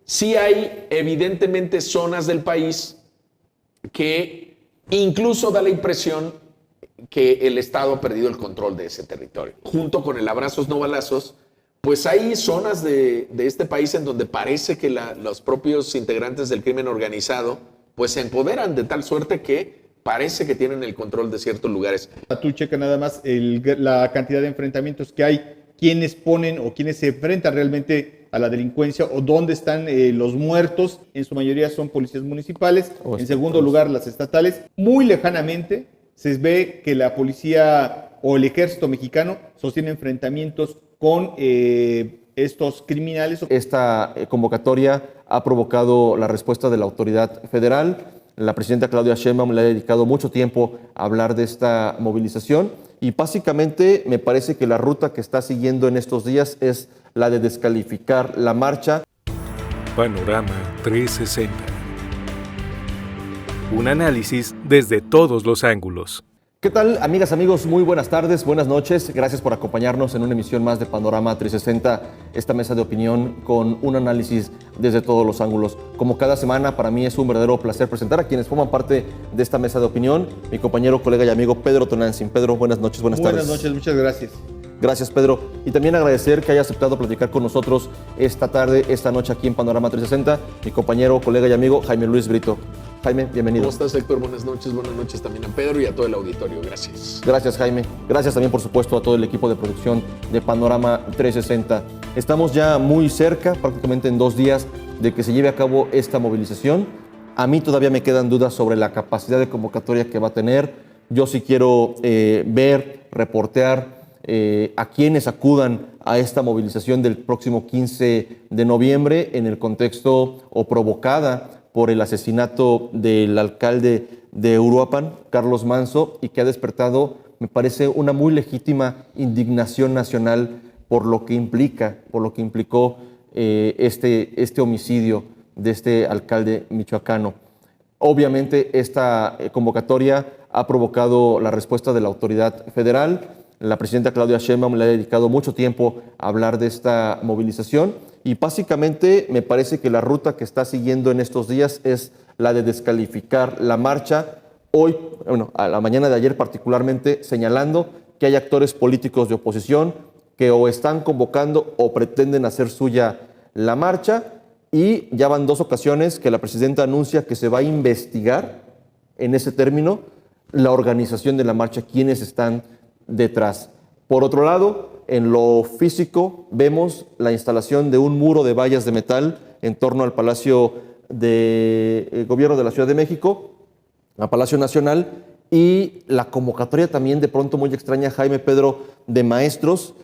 sí hay evidentemente zonas del país que incluso da la impresión que el Estado ha perdido el control de ese territorio. Junto con el abrazos no balazos, pues hay zonas de este país en donde parece que los propios integrantes del crimen organizado pues se empoderan de tal suerte que parece que tienen el control de ciertos lugares. Tú checa nada más la cantidad de enfrentamientos que hay, quiénes ponen o quiénes se enfrentan realmente a la delincuencia o dónde están los muertos. En su mayoría son policías municipales, en segundo lugar las estatales. Muy lejanamente se ve que la policía o el ejército mexicano sostiene enfrentamientos con estos criminales. Esta convocatoria ha provocado la respuesta de la autoridad federal. La presidenta Claudia Sheinbaum le ha dedicado mucho tiempo a hablar de esta movilización y básicamente me parece que la ruta que está siguiendo en estos días es la de descalificar la marcha. Panorama 360. Un análisis desde todos los ángulos. ¿Qué tal, amigas, amigos? Muy buenas tardes, buenas noches. Gracias por acompañarnos en una emisión más de Panorama 360, esta mesa de opinión con un análisis desde todos los ángulos. Como cada semana, para mí es un verdadero placer presentar a quienes forman parte de esta mesa de opinión. Mi compañero, colega y amigo Pedro Tonantzin. Pedro, buenas noches, buenas tardes. Buenas noches, muchas gracias. Gracias, Pedro. Y también agradecer que haya aceptado platicar con nosotros esta tarde, esta noche aquí en Panorama 360, mi compañero, colega y amigo Jaime Luis Brito. Jaime, bienvenido. ¿Cómo estás, Héctor? Buenas noches también a Pedro y a todo el auditorio. Gracias. Gracias, Jaime. Gracias también, por supuesto, a todo el equipo de producción de Panorama 360. Estamos ya muy cerca, prácticamente en 2 días, de que se lleve a cabo esta movilización. A mí todavía me quedan dudas sobre la capacidad de convocatoria que va a tener. Yo sí quiero ver, reportear a quienes acudan a esta movilización del próximo 15 de noviembre en el contexto o provocada por el asesinato del alcalde de Uruapan, Carlos Manzo, y que ha despertado, me parece, una muy legítima indignación nacional por lo que implicó este homicidio de este alcalde michoacano. Obviamente, esta convocatoria ha provocado la respuesta de la autoridad federal. La presidenta Claudia Sheinbaum le ha dedicado mucho tiempo a hablar de esta movilización y básicamente me parece que la ruta que está siguiendo en estos días es la de descalificar la marcha. Hoy, a la mañana de ayer particularmente, señalando que hay actores políticos de oposición que o están convocando o pretenden hacer suya la marcha, y ya van 2 ocasiones que la presidenta anuncia que se va a investigar en ese término la organización de la marcha, quiénes están detrás. Por otro lado, en lo físico vemos la instalación de un muro de vallas de metal en torno al Palacio de Gobierno de la Ciudad de México, a Palacio Nacional, y la convocatoria también de pronto muy extraña, Jaime, Pedro, de maestros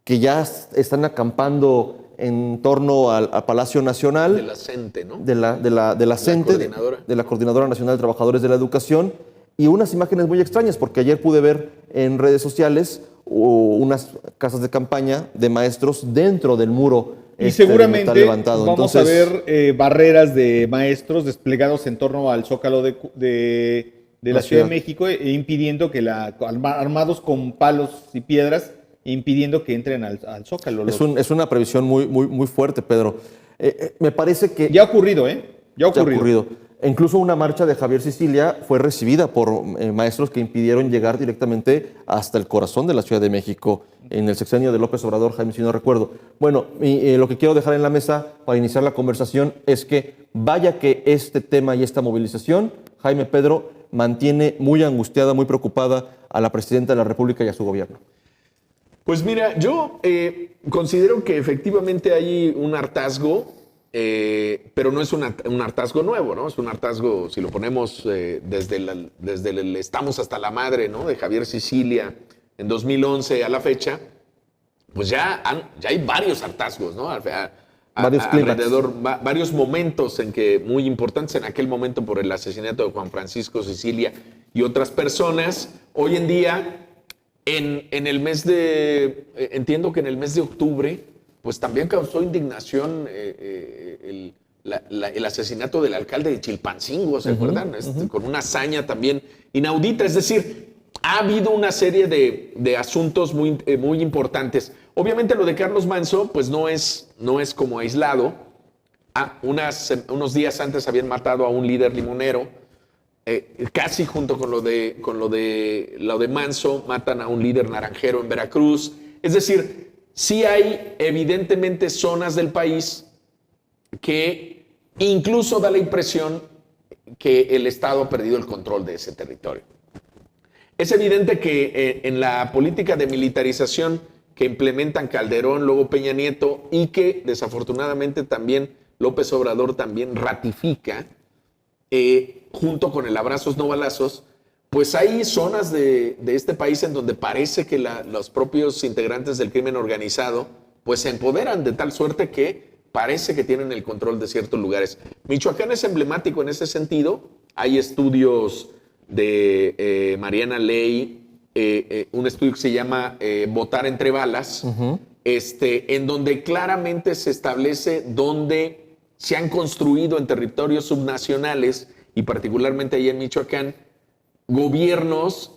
que ya están acampando en torno al Palacio Nacional. De la CENTE, ¿no? De la CENTE, de la Coordinadora Nacional de Trabajadores de la Educación. Y unas imágenes muy extrañas, porque ayer pude ver en redes sociales unas casas de campaña de maestros dentro del muro. Y seguramente levantado. Vamos a ver barreras de maestros desplegados en torno al Zócalo de la Ciudad de México, impidiendo que armados con palos y piedras, impidiendo que entren al Zócalo. Es una previsión muy fuerte, Pedro. Me parece que... Ya ha ocurrido, Ya ha ocurrido. Incluso una marcha de Javier Sicilia fue recibida por maestros que impidieron llegar directamente hasta el corazón de la Ciudad de México en el sexenio de López Obrador, Jaime, si no recuerdo. Bueno, lo que quiero dejar en la mesa para iniciar la conversación es que vaya que este tema y esta movilización, Jaime, Pedro, mantiene muy angustiada, muy preocupada a la presidenta de la República y a su gobierno. Pues mira, yo considero que efectivamente hay un hartazgo, pero no es un hartazgo nuevo, ¿no? Es un hartazgo, si lo ponemos desde el estamos hasta la madre, ¿no? De Javier Sicilia en 2011 a la fecha, pues ya hay varios hartazgos, ¿no? Varios momentos muy importantes en aquel momento por el asesinato de Juan Francisco Sicilia y otras personas. Hoy en día, entiendo que en el mes de octubre, pues también causó indignación el asesinato del alcalde de Chilpancingo, ¿se acuerdan? Con una hazaña también inaudita. Es decir, ha habido una serie de asuntos muy importantes. Obviamente lo de Carlos Manzo, pues no es como aislado. Unos días antes habían matado a un líder limonero, casi junto con lo de Manso, matan a un líder naranjero en Veracruz. Es decir, sí hay evidentemente zonas del país que incluso da la impresión que el Estado ha perdido el control de ese territorio. Es evidente que en la política de militarización que implementan Calderón, luego Peña Nieto, y que desafortunadamente también López Obrador también ratifica, junto con el abrazos no balazos, pues hay zonas de este país en donde parece que los propios integrantes del crimen organizado pues se empoderan de tal suerte que parece que tienen el control de ciertos lugares. Michoacán es emblemático en ese sentido. Hay estudios de Mariana Ley, un estudio que se llama Votar entre balas, en donde claramente se establece dónde se han construido en territorios subnacionales, y particularmente allá en Michoacán, gobiernos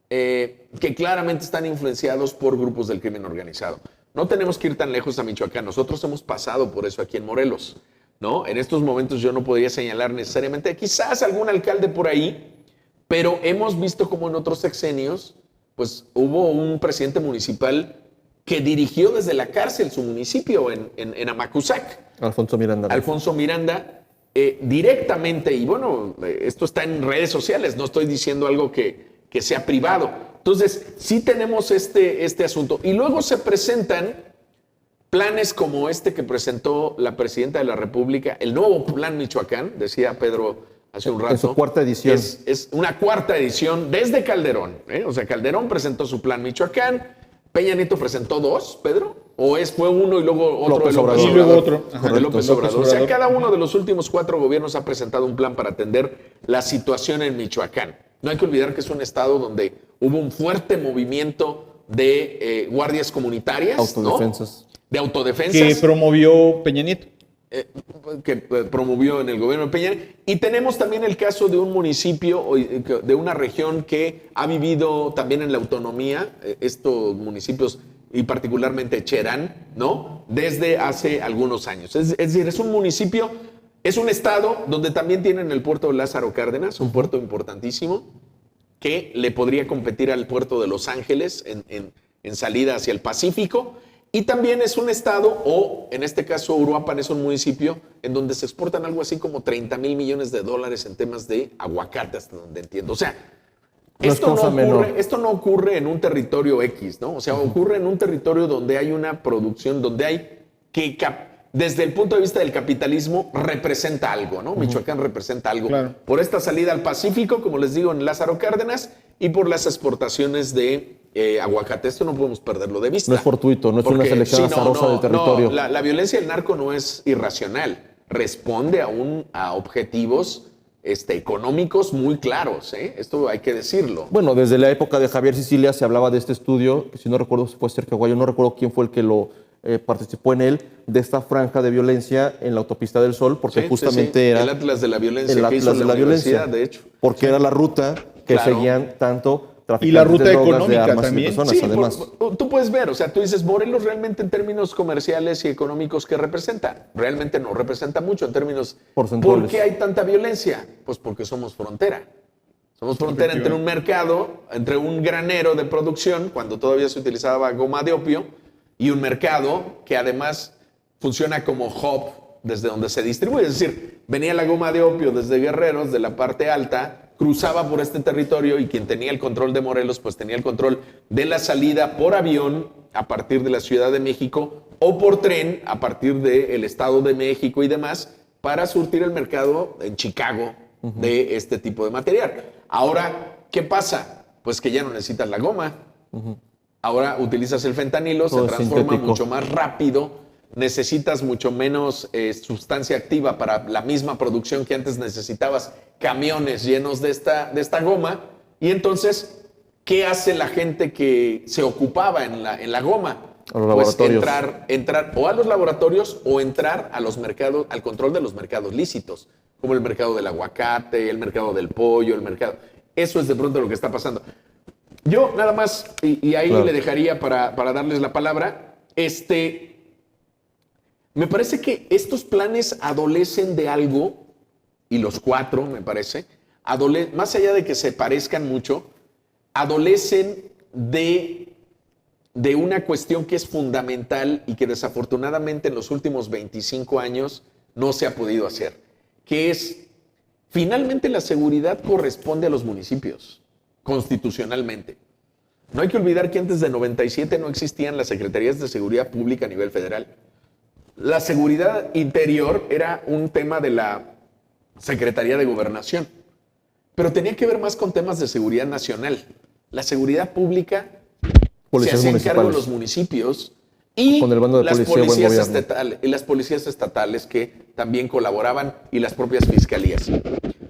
que claramente están influenciados por grupos del crimen organizado. No tenemos que ir tan lejos a Michoacán. Nosotros hemos pasado por eso aquí en Morelos, ¿no? En estos momentos yo no podría señalar necesariamente quizás algún alcalde por ahí, pero hemos visto como en otros sexenios, pues hubo un presidente municipal que dirigió desde la cárcel su municipio en Amacuzac. Alfonso Miranda. Alfonso Miranda, directamente, y bueno, esto está en redes sociales, no estoy diciendo algo que sea privado. Entonces, sí tenemos este asunto. Y luego se presentan planes como este que presentó la presidenta de la República, el nuevo Plan Michoacán, decía Pedro hace un rato. En su cuarta edición. Es una cuarta edición desde Calderón. O sea, Calderón presentó su Plan Michoacán, Peña Nieto presentó dos, Pedro, o fue uno y luego otro López de López Obrador. Obrador. Y luego otro. Ajá, De López López Obrador. O sea, Obrador. cada uno de los últimos 4 gobiernos ha presentado un plan para atender la situación en Michoacán. No hay que olvidar que es un estado donde hubo un fuerte movimiento de guardias comunitarias, Autodefensas. ¿no? De autodefensas. Que promovió Peña Nieto. Que promovió en el gobierno de Peña. Y tenemos también el caso de un municipio, de una región que ha vivido también en la autonomía, estos municipios, y particularmente Cherán, ¿no? Desde hace algunos años. Es decir, es un municipio, es un estado donde también tienen el puerto de Lázaro Cárdenas, un puerto importantísimo, que le podría competir al puerto de Los Ángeles en salida hacia el Pacífico. Y también es un estado, o en este caso Uruapan es un municipio en donde se exportan algo así como $30,000 millones en temas de aguacate, hasta donde entiendo. O sea, esto no ocurre en un territorio X, ¿no? O sea, ocurre en un territorio donde hay una producción, donde hay que, desde el punto de vista del capitalismo, representa algo, ¿no? Michoacán representa algo. Claro. Por esta salida al Pacífico, como les digo, en Lázaro Cárdenas, y por las exportaciones de aguacate. Esto no podemos perderlo de vista. No es fortuito, no es una selección azarosa del territorio. No, la violencia del narco no es irracional. Responde a objetivos económicos muy claros. Esto hay que decirlo. Bueno, desde la época de Javier Sicilia se hablaba de este estudio, que si no recuerdo si fue Sergio Aguayo, no recuerdo quién fue el que lo participó en él, de esta franja de violencia en la autopista del Sol, porque justamente era el Atlas de la violencia el que hizo Atlas de la la violencia, universidad, de hecho. porque era la ruta que Claro. seguían tanto traficantes Y la ruta de drogas, económica de armas también. y personas, Sí, además. tú puedes ver, o sea, tú dices, Morelos realmente en términos comerciales y económicos, ¿qué representa? Realmente no representa mucho en términos... Porcentuales. ¿Por qué hay tanta violencia? Pues porque somos frontera. Somos frontera entre un mercado, entre un granero de producción, cuando todavía se utilizaba goma de opio, y un mercado que además funciona como hub desde donde se distribuye. Es decir, venía la goma de opio desde Guerreros, de la parte alta, cruzaba por este territorio y quien tenía el control de Morelos, pues tenía el control de la salida por avión a partir de la Ciudad de México o por tren a partir del Estado de México y demás para surtir el mercado en Chicago de este tipo de material. Ahora, ¿qué pasa? Pues que ya no necesitas la goma. Ahora utilizas el fentanilo, Todo se es transforma sintético. mucho más rápido, necesitas mucho menos sustancia activa para la misma producción que antes necesitabas, camiones llenos de esta goma, y entonces, ¿qué hace la gente que se ocupaba en la goma? A los laboratorios. Entrar o a los laboratorios o entrar a los mercados, al control de los mercados lícitos, como el mercado del aguacate, el mercado del pollo, el mercado... Eso es de pronto lo que está pasando. Yo nada más, y ahí Claro. le dejaría para darles la palabra, Me parece que estos planes adolecen de algo, y los 4, me parece, más allá de que se parezcan mucho, adolecen de una cuestión que es fundamental y que desafortunadamente en los últimos 25 años no se ha podido hacer, que es, finalmente la seguridad corresponde a los municipios, constitucionalmente. No hay que olvidar que antes de 97 no existían las secretarías de seguridad pública a nivel federal. La seguridad interior era un tema de la Secretaría de Gobernación, pero tenía que ver más con temas de seguridad nacional. La seguridad pública Policías se hacían cargo de municipales. los municipios y Con el bando de las policía, buen policías gobierno. y las policías estatales que también colaboraban y las propias fiscalías.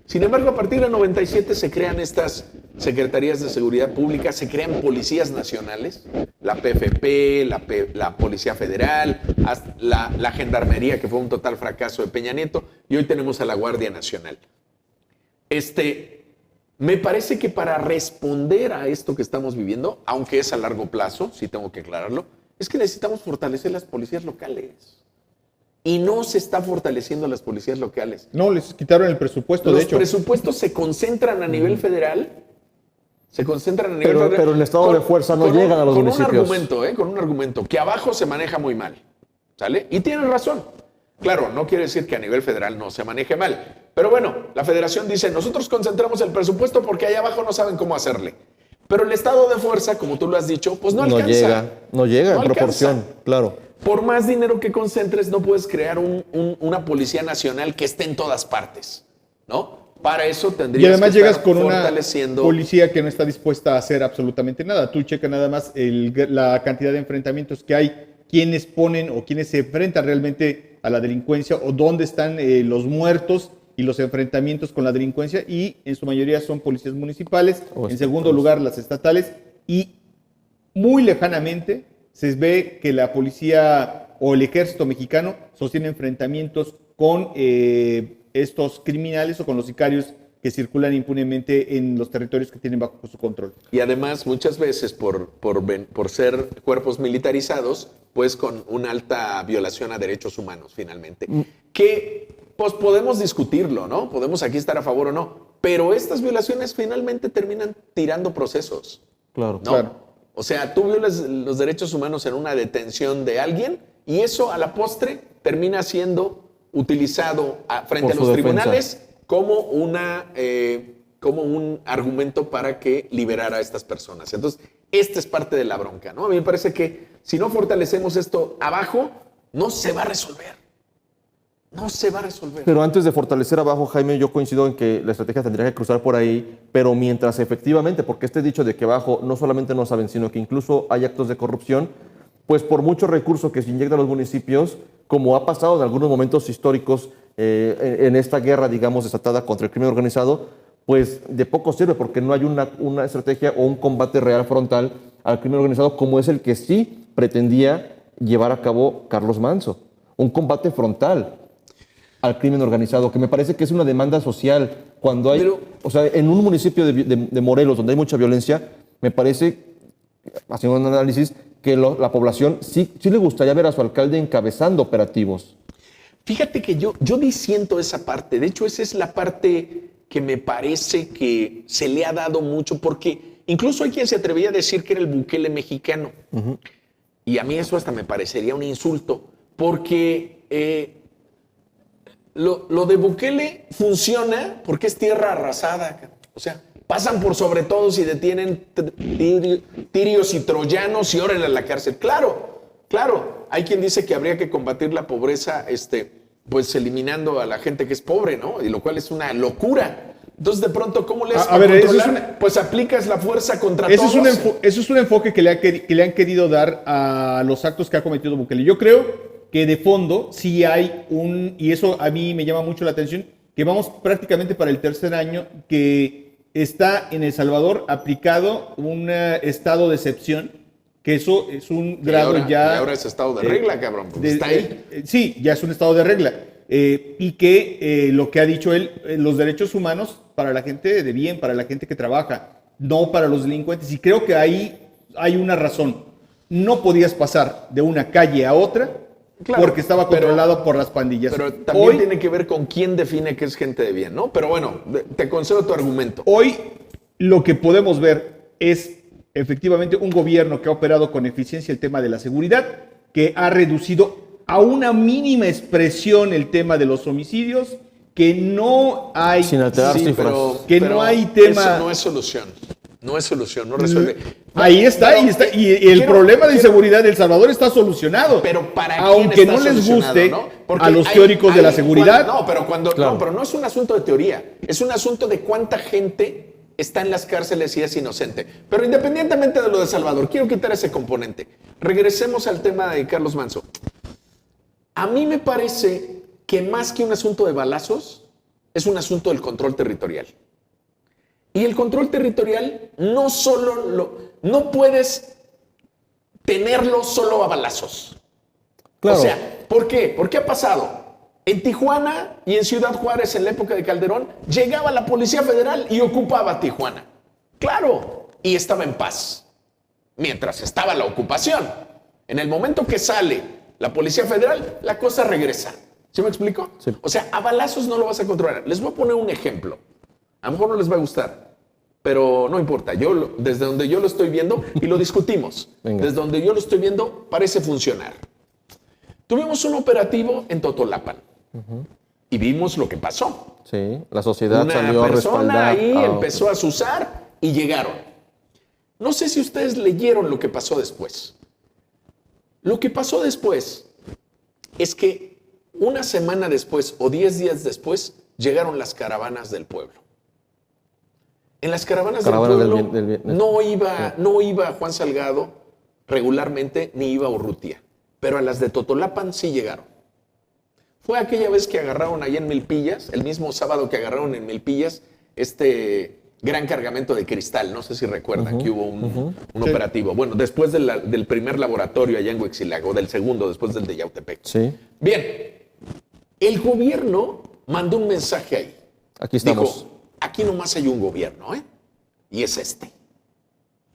Sin embargo, a partir del 97 se crean estas secretarías de seguridad pública, se crean policías nacionales, la PFP, la Policía Federal, la Gendarmería, que fue un total fracaso de Peña Nieto, y hoy tenemos a la Guardia Nacional. Me parece que para responder a esto que estamos viviendo, aunque es a largo plazo, sí tengo que aclararlo, es que necesitamos fortalecer las policías locales. Y no se está fortaleciendo las policías locales. No, les quitaron el presupuesto, de Los hecho. presupuestos se concentran a nivel federal. Pero el estado de fuerza no llega a los municipios. Con un argumento que abajo se maneja muy mal. ¿Sale? Y tienen razón. Claro, no quiere decir que a nivel federal no se maneje mal. Pero bueno, la federación dice, nosotros concentramos el presupuesto porque allá abajo no saben cómo hacerle. Pero el estado de fuerza, como tú lo has dicho, pues no alcanza. No llega en No proporción, alcanza. claro. Por más dinero que concentres, no puedes crear una policía nacional que esté en todas partes, ¿no? Para eso tendrías Y además que llegas estar con una fortaleciendo. policía que no está dispuesta a hacer absolutamente nada. Tú checa nada más la cantidad de enfrentamientos que hay, quiénes ponen o quiénes se enfrentan realmente a la delincuencia o dónde están los muertos y los enfrentamientos con la delincuencia, y en su mayoría son policías municipales, en segundo lugar las estatales, y muy lejanamente se ve que la policía o el ejército mexicano sostiene enfrentamientos con estos criminales o con los sicarios que circulan impunemente en los territorios que tienen bajo su control. Y además, muchas veces, por ser cuerpos militarizados, pues con una alta violación a derechos humanos, finalmente. Que, pues podemos discutirlo, ¿no? Podemos aquí estar a favor o no. Pero estas violaciones finalmente terminan tirando procesos. Claro. ¿No? Claro. O sea, tú violas los derechos humanos en una detención de alguien y eso a la postre termina siendo utilizado frente a Por su los defensa. tribunales como un argumento para que liberara a estas personas. Entonces, esta es parte de la bronca, ¿no? A mí me parece que si no fortalecemos esto abajo, no se va a resolver. No se va a resolver. Pero antes de fortalecer abajo, Jaime, yo coincido en que la estrategia tendría que cruzar por ahí, pero mientras efectivamente, porque este dicho de que abajo no solamente no saben, sino que incluso hay actos de corrupción, pues por mucho recurso que se inyecta a los municipios, como ha pasado en algunos momentos históricos en esta guerra, digamos, desatada contra el crimen organizado, pues de poco sirve porque no hay una estrategia o un combate real frontal al crimen organizado como es el que sí pretendía llevar a cabo Carlos Manzo. Un combate frontal al crimen organizado, que me parece que es una demanda social. Cuando hay, o sea, en un municipio de Morelos donde hay mucha violencia, me parece, haciendo un análisis, que la población sí le gustaría ver a su alcalde encabezando operativos. Fíjate que yo disiento esa parte. De hecho, esa es la parte que me parece que se le ha dado mucho, porque incluso hay quien se atrevía a decir que era el Bukele mexicano. Uh-huh. Y a mí eso hasta me parecería un insulto, porque lo de Bukele funciona porque es tierra arrasada. O sea, pasan por sobre todos y detienen tirios y troyanos y órale a la cárcel. Claro, hay quien dice que habría que combatir la pobreza, pues eliminando a la gente que es pobre, ¿no? Y lo cual es una locura. Entonces, de pronto, ¿cómo le haces para controlar? Pues aplicas la fuerza contra todos. Eso es un enfoque que le han querido dar a los actos que ha cometido Bukele. Yo creo que de fondo sí hay y eso a mí me llama mucho la atención, que vamos prácticamente para el tercer año que está en El Salvador aplicado un estado de excepción, que eso es un grado y ahora es estado de regla, cabrón. Está ahí. Sí, ya es un estado de regla. Y que lo que ha dicho él, los derechos humanos para la gente de bien, para la gente que trabaja, no para los delincuentes. Y creo que ahí hay una razón. No podías pasar de una calle a otra Claro, porque estaba pero- controlado por las pandillas. Pero también Hoy, tiene que ver con quién define que es gente de bien, ¿no? Pero bueno, te concedo tu argumento. hoy lo que podemos ver es efectivamente un gobierno que ha operado con eficiencia el tema de la seguridad, que ha reducido a una mínima expresión el tema de los homicidios, que no hay... Sin alterar Sí, cifras. Que no hay tema- Eso no es solución. No es solución, no resuelve. Ahí está, Pero, ahí está. Y el quiero- problema de quiero- inseguridad de El Salvador está solucionado. Pero para quién aunque está no les solucionado, guste ¿no? Porque a los hay- teóricos de la hay- seguridad. Claro. No, pero no es un asunto de teoría, es un asunto de cuánta gente está en las cárceles y es inocente. Pero independientemente de lo de Salvador, quiero quitar ese componente. Regresemos al tema de Carlos Manso. A mí me parece que más que un asunto de balazos, es un asunto del control territorial. Y el control territorial no puedes tenerlo solo a balazos. Claro. O sea, ¿por qué? ¿Por qué ha pasado? En Tijuana y en Ciudad Juárez, en la época de Calderón, llegaba la Policía Federal y ocupaba Tijuana. Claro, y estaba en paz, mientras estaba la ocupación. En el momento que sale la Policía Federal, la cosa regresa. ¿Sí me explico? Sí. O sea, a balazos no lo vas a controlar. Les voy a poner un ejemplo. A lo mejor no les va a gustar, pero no importa. Desde donde yo lo estoy viendo, y lo discutimos, Venga. desde donde yo lo estoy viendo, parece funcionar. Tuvimos un operativo en Totolapan y vimos lo que pasó. Sí, la sociedad Una salió a persona respaldar. ahí a- empezó a azuzar y llegaron. No sé si ustedes leyeron lo que pasó después. Lo que pasó después es que una semana después o 10 días después llegaron las caravanas del pueblo. En las caravanas Caravanas del del pueblo bien- del bien- no iba Juan Salgado regularmente ni iba Urrutia, pero a las de Totolapan sí llegaron. Fue aquella vez que agarraron allá en Milpillas, el mismo sábado que agarraron en Milpillas, este gran cargamento de cristal, no sé si recuerdan que hubo un Sí. operativo. Bueno, después del primer laboratorio allá en Huexilagó, del segundo, después del de Yautepec. Sí, Bien, el gobierno mandó un mensaje ahí. aquí estamos. Dijo, aquí nomás hay un gobierno, ¿eh? Y es este.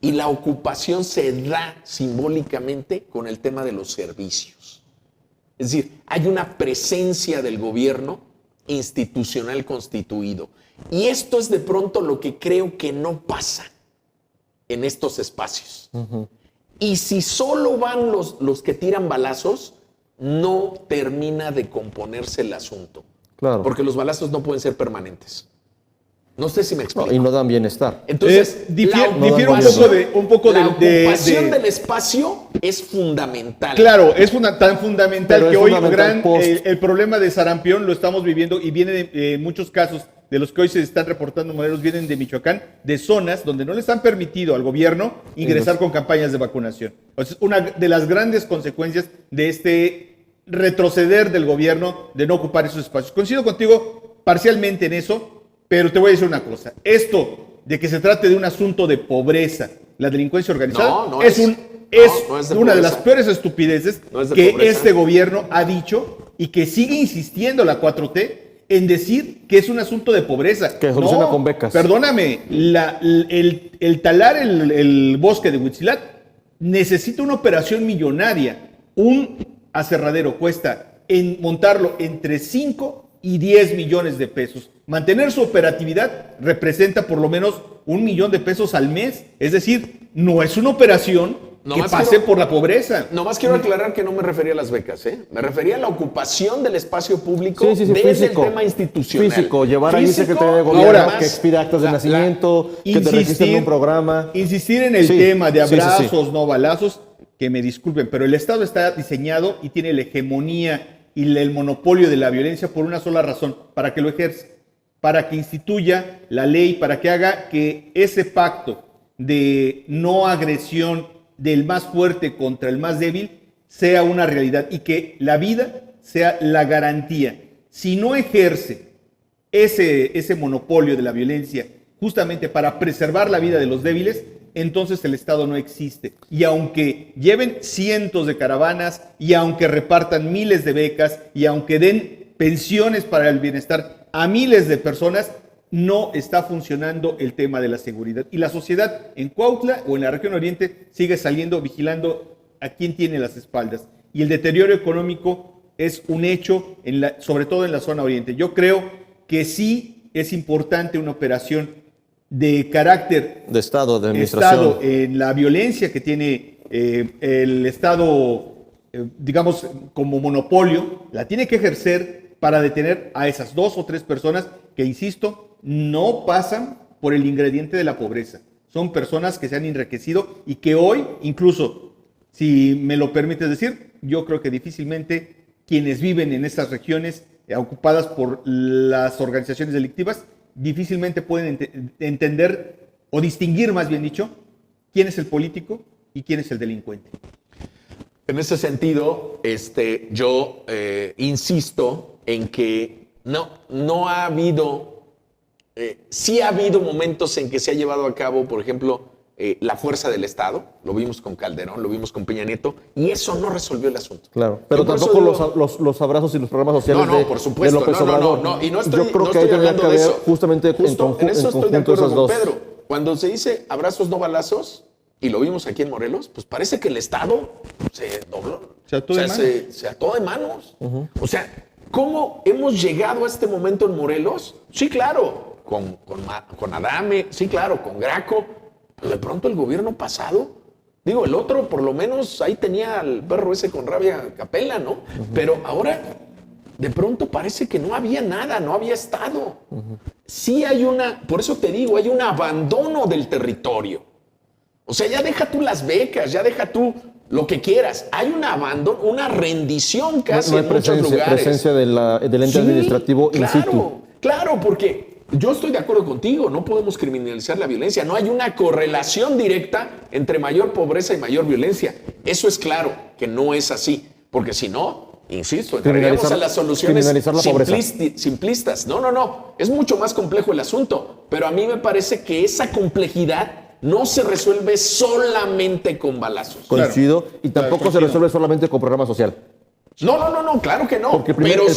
Y la ocupación se da simbólicamente con el tema de los servicios. Es decir, hay una presencia del gobierno institucional constituido. Y esto es de pronto lo que creo que no pasa en estos espacios. Y si solo van los que tiran balazos, no termina de componerse el asunto. Claro. Porque los balazos no pueden ser permanentes. No sé si me explico. No, y no dan bienestar. Entonces, difiere la un ocupación- poco la de- ocupación de- del espacio es fundamental. Claro, es tan fundamental Pero que es hoy fundamental post. el problema de sarampión lo estamos viviendo y viene de muchos casos de los que hoy se están reportando modelos vienen de Michoacán, de zonas donde no les han permitido al gobierno ingresar con campañas de vacunación. O sea, una de las grandes consecuencias de este retroceder del gobierno de no ocupar esos espacios. Coincido contigo parcialmente en eso, pero te voy a decir una cosa. Esto de que se trate de un asunto de pobreza, la delincuencia organizada, No es de una de pobreza. las peores estupideces No es de que pobreza. este gobierno ha dicho y que sigue insistiendo la 4T en decir que es un asunto de pobreza. Que soluciona con becas. Perdóname, el talar el bosque de Huitzilac necesita una operación millonaria. Un aserradero cuesta en montarlo entre 5 y 10 millones de pesos. Mantener su operatividad representa por lo menos 1 millón de pesos al mes. Es decir, no es una operación que Nomás pase quiero- por la pobreza. Nomás quiero aclarar que no me refería a las becas, ¿eh? Me refería a la ocupación del espacio público Sí, sí, sí, desde físico. el tema institucional. Físico, llevar ahí Físico, Secretaría de y Gobierno, ahora, que expida actas de la- nacimiento, que te registren en un programa. Insistir en el Sí, tema de sí, sí, sí. abrazos, no balazos, que me disculpen, pero el Estado está diseñado y tiene la hegemonía y el monopolio de la violencia por una sola razón, para que lo ejerza, para que instituya la ley, para que haga que ese pacto de no agresión del más fuerte contra el más débil sea una realidad y que la vida sea la garantía. Si no ejerce ese monopolio de la violencia justamente para preservar la vida de los débiles, entonces el Estado no existe. Y aunque lleven cientos de caravanas, y aunque repartan miles de becas, y aunque den pensiones para el bienestar a miles de personas, no está funcionando el tema de la seguridad. Y la sociedad en Cuautla o en la región oriente sigue saliendo vigilando a quién tiene las espaldas. y el deterioro económico es un hecho, sobre todo en la zona oriente. Yo creo que sí es importante una operación de carácter De Estado, de administración. en la violencia que tiene el Estado, digamos, como monopolio, la tiene que ejercer para detener a esas 2 o 3 personas que, insisto, no pasan por el ingrediente de la pobreza. Son personas que se han enriquecido y que hoy, incluso, si me lo permites decir, yo creo que difícilmente quienes viven en estas regiones ocupadas por las organizaciones delictivas, difícilmente pueden entender o distinguir, más bien dicho, quién es el político y quién es el delincuente. En ese sentido, yo insisto en que no ha habido, sí ha habido momentos en que se ha llevado a cabo, por ejemplo, la fuerza del Estado, lo vimos con Calderón, lo vimos con Peña Nieto, y eso no resolvió el asunto. Claro, pero tampoco los abrazos y los programas sociales por supuesto, de López Obrador. Y no estoy, yo creo no que ahí estoy tendría hablando que de haber eso. justamente en En eso estoy de conjunto acuerdo esas con dos. Pedro. Cuando se dice abrazos no balazos, y lo vimos aquí en Morelos, pues parece que el Estado se dobló. Se ató de manos. Se ató de manos. O sea, ¿cómo hemos llegado a este momento en Morelos? Sí, claro, con Adame, sí, claro, con Graco, pero de pronto el gobierno pasado, digo, el otro por lo menos ahí tenía al perro ese con rabia Capela, ¿no? Pero ahora, de pronto parece que no había nada, no había Estado. Sí hay por eso te digo, hay un abandono del territorio. O sea, ya deja tú las becas, ya deja tú lo que quieras. Hay un abandono, una rendición casi No hay en muchos lugares. presencia del ente administrativo in situ. Claro, porque yo estoy de acuerdo contigo, no podemos criminalizar la violencia. No hay una correlación directa entre mayor pobreza y mayor violencia. Eso es claro, que no es así. Porque si no, insisto, entraríamos a las soluciones simplistas. No. Es mucho más complejo el asunto. Pero a mí me parece que esa complejidad no se resuelve solamente con balazos. Coincido. Y tampoco se resuelve solamente con programa social. No, claro que no. Pero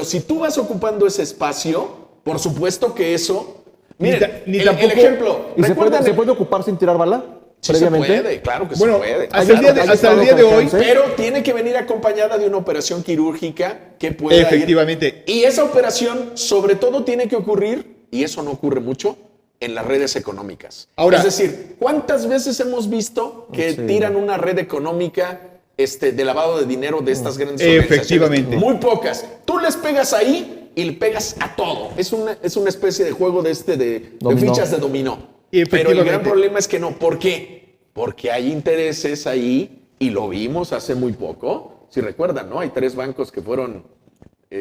si tú vas ocupando ese espacio, por supuesto que eso. Miren, el ejemplo. ¿Y se puede ocupar sin tirar bala? Sí previamente. se puede, claro que Bueno, se puede. hasta el día de hoy. Pero tiene que venir acompañada de una operación quirúrgica que pueda Efectivamente. Y esa operación, sobre todo, tiene que ocurrir, y eso no ocurre mucho, en las redes económicas. Ahora, es decir, ¿cuántas veces hemos visto que tiran una red económica de lavado de dinero de estas grandes organizaciones? Efectivamente. Muy pocas. Tú les pegas ahí y le pegas a todo. Es una especie de juego de fichas de dominó. Pero el gran problema es que no. ¿Por qué? Porque hay intereses ahí, y lo vimos hace muy poco. Si recuerdan, ¿no? Hay 3 bancos que fueron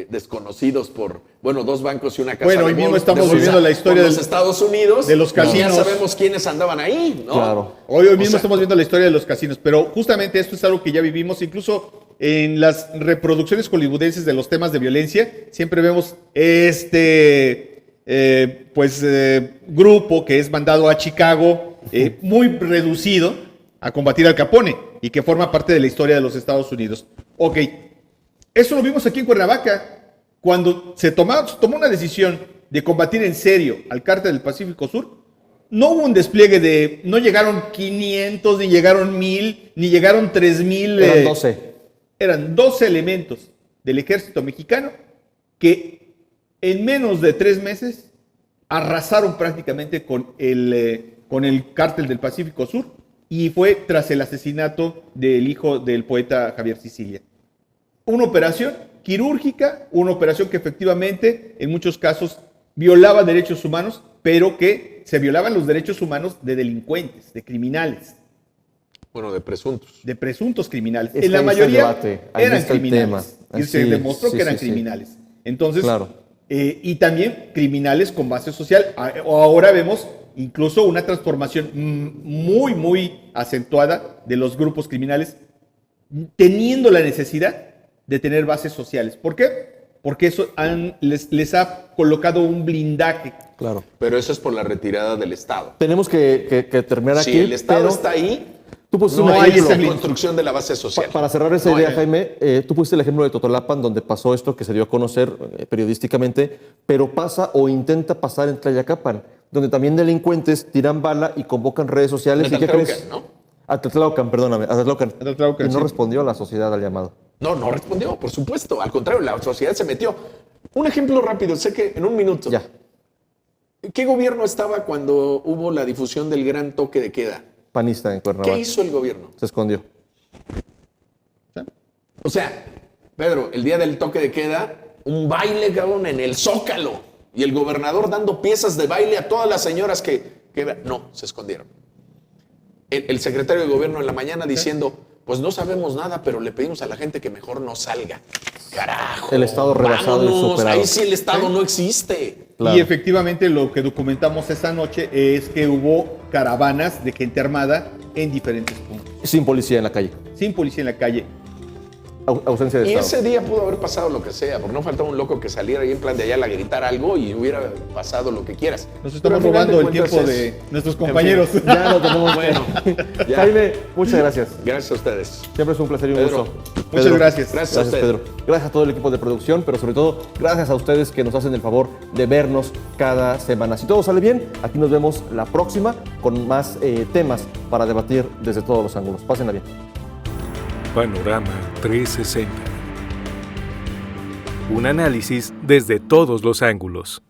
desconocidos por, 2 bancos y una casa Bueno, hoy mismo estamos viviendo la historia de los Estados Unidos, de los casinos. Y ya sabemos quiénes andaban ahí, ¿no? Claro. Hoy mismo estamos viendo la historia de los casinos, pero justamente esto es algo que ya vivimos, incluso en las reproducciones hollywoodenses de los temas de violencia, siempre vemos grupo que es mandado a Chicago, muy reducido, a combatir al Capone, y que forma parte de la historia de los Estados Unidos. Ok, eso lo vimos aquí en Cuernavaca, cuando se tomó una decisión de combatir en serio al Cártel del Pacífico Sur. No hubo un despliegue no llegaron 500, ni llegaron 1000, ni llegaron 3000. Eran 12. Eran 12 elementos del ejército mexicano que en menos de 3 meses arrasaron prácticamente con el Cártel del Pacífico Sur, y fue tras el asesinato del hijo del poeta Javier Sicilia. Una operación quirúrgica, una operación que efectivamente en muchos casos violaba derechos humanos, pero que se violaban los derechos humanos de delincuentes, de criminales. Bueno, de presuntos. De presuntos criminales. Es en la que ahí mayoría está el debate, ahí eran está el criminales. tema. Y se Sí, demostró sí, que eran sí, criminales. Entonces, claro. Y también criminales con base social. Ahora vemos incluso una transformación muy, muy acentuada de los grupos criminales, teniendo la necesidad de tener bases sociales. ¿Por qué? Porque eso les ha colocado un blindaje. Claro. Pero eso es por la retirada del Estado. Tenemos que terminar aquí. Si el Estado pero está ahí, tú pusiste no un hay ejemplo. esa construcción de la base social. Para cerrar esa idea, Jaime, tú pusiste el ejemplo de Totolapan, donde pasó esto que se dio a conocer periodísticamente, pero pasa o intenta pasar en Tlayacapan, donde también delincuentes tiran bala y convocan redes sociales. ¿Y qué crees? ¿No? A Tetlaucan, perdóname, a Tetlaucan. A Tetlaucan, Y no sí. respondió la sociedad al llamado. No respondió, por supuesto. Al contrario, la sociedad se metió. Un ejemplo rápido, sé que en un minuto. Ya. ¿Qué gobierno estaba cuando hubo la difusión del gran toque de queda? Panista en Cuernavaca. ¿Qué hizo el gobierno? Se escondió. O sea, Pedro, el día del toque de queda, un baile, cabrón, en el Zócalo. Y el gobernador dando piezas de baile a todas las señoras que no, se escondieron. El secretario de gobierno en la mañana diciendo, pues no sabemos nada, pero le pedimos a la gente que mejor no salga. Carajo. El Estado rebasado y vámonos, superado. ahí sí el Estado no existe. Claro. Y efectivamente lo que documentamos esta noche es que hubo caravanas de gente armada en diferentes puntos, Sin policía en la calle. sin policía en la calle. Ausencia de Y Estado. ese día pudo haber pasado lo que sea, porque no faltaba un loco que saliera ahí en plan de Ayala a gritar algo y hubiera pasado lo que quieras. Nos Pero estamos al final robando el cuentas tiempo es- de nuestros en fin, compañeros. Ya lo tenemos. Bueno, ya. Jaime, muchas gracias. Gracias a ustedes. Siempre es un placer y un Pedro. gusto. Muchas gracias. Gracias a usted. Pedro. Gracias a todo el equipo de producción, pero sobre todo gracias a ustedes que nos hacen el favor de vernos cada semana. Si todo sale bien, aquí nos vemos la próxima con más temas para debatir desde todos los ángulos. Pásenla bien. Panorama 360. Un análisis desde todos los ángulos.